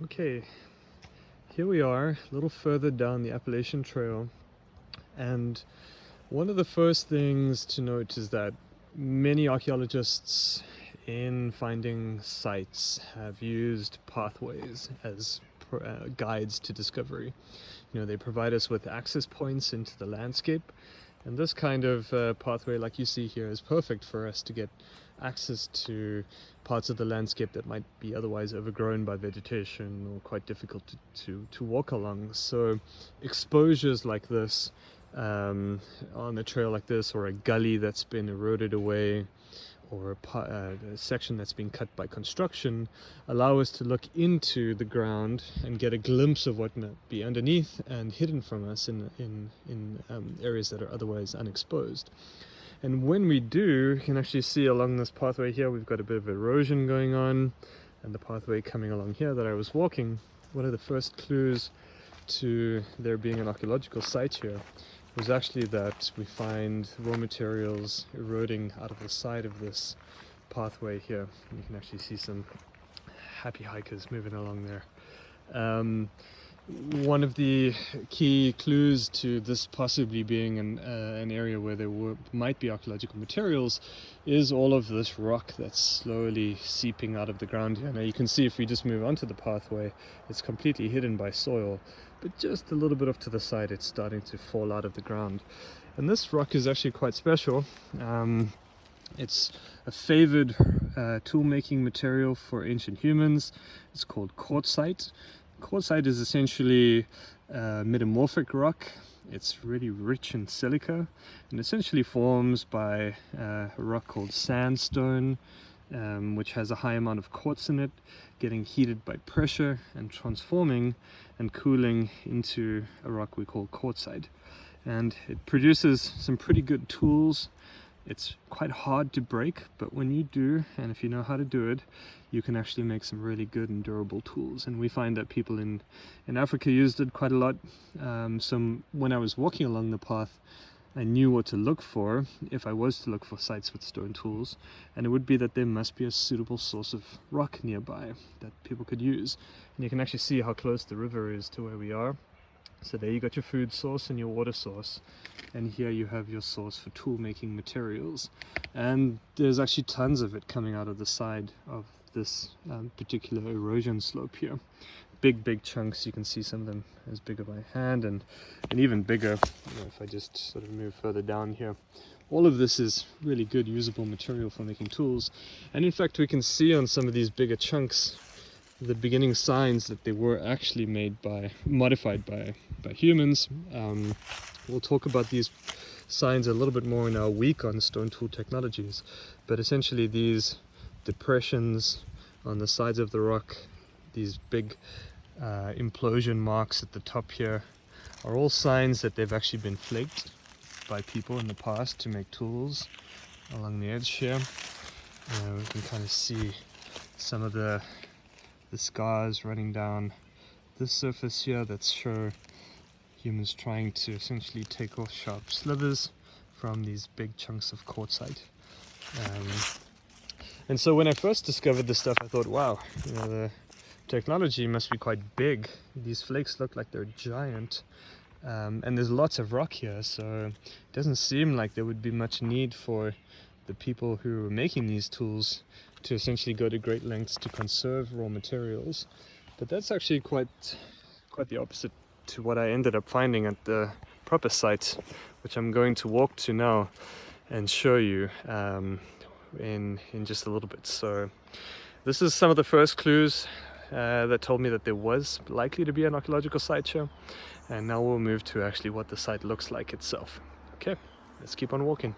Okay, here we are, a little further down the Appalachian Trail, and one of the first things to note is that many archaeologists in finding sites have used pathways as guides to discovery. They provide us with access points into the landscape, and this kind of pathway, like you see here, is perfect for us to get access to parts of the landscape that might be otherwise overgrown by vegetation or quite difficult to walk along. So exposures like this, on a trail like this, or a gully that's been eroded away, or a section that's been cut by construction, allow us to look into the ground and get a glimpse of what might be underneath and hidden from us in areas that are otherwise unexposed. And when we do, you can actually see along this pathway here, we've got a bit of erosion going on, and the pathway coming along here that I was walking. One of the first clues to there being an archaeological site here was actually that we find raw materials eroding out of the side of this pathway here. You can actually see some happy hikers moving along there. One of the key clues to this possibly being an area where there might be archaeological materials is all of this rock that's slowly seeping out of the ground here. Now you can see if we just move onto the pathway, it's completely hidden by soil, but just a little bit off to the side it's starting to fall out of the ground. And this rock is actually quite special. It's a favored tool-making material for ancient humans. It's called quartzite. Quartzite is essentially metamorphic rock. It's really rich in silica and essentially forms by a rock called sandstone, which has a high amount of quartz in it, getting heated by pressure and transforming and cooling into a rock we call quartzite. And it produces some pretty good tools. It's quite hard to break, but when you do, and if you know how to do it, you can actually make some really good and durable tools. And we find that people in Africa used it quite a lot. So when I was walking along the path, I knew what to look for if I was to look for sites with stone tools, and it would be that there must be a suitable source of rock nearby that people could use. And you can actually see how close the river is to where we are. So there you got your food source and your water source, and here you have your source for tool making materials. And there's actually tons of it coming out of the side of this particular erosion slope here. Big chunks. You can see some of them as big as my hand, and even bigger if I just sort of move further down here. All of this is really good usable material for making tools, and in fact we can see on some of these bigger chunks the beginning signs that they were actually modified by humans. We'll talk about these signs a little bit more in our week on stone tool technologies, but essentially these depressions on the sides of the rock, these big implosion marks at the top here, are all signs that they've actually been flaked by people in the past to make tools. Along the edge here we can kind of see some of the scars running down this surface here that show humans trying to essentially take off sharp slivers from these big chunks of quartzite. And so when I first discovered this stuff, I thought, wow, the technology must be quite big. These flakes look like they're giant, and there's lots of rock here, so it doesn't seem like there would be much need for the people who were making these tools to essentially go to great lengths to conserve raw materials. But that's actually quite the opposite to what I ended up finding at the proper site, which I'm going to walk to now and show you in just a little bit. So this is some of the first clues that told me that there was likely to be an archaeological site here, and now we'll move to actually what the site looks like itself. Okay, let's keep on walking.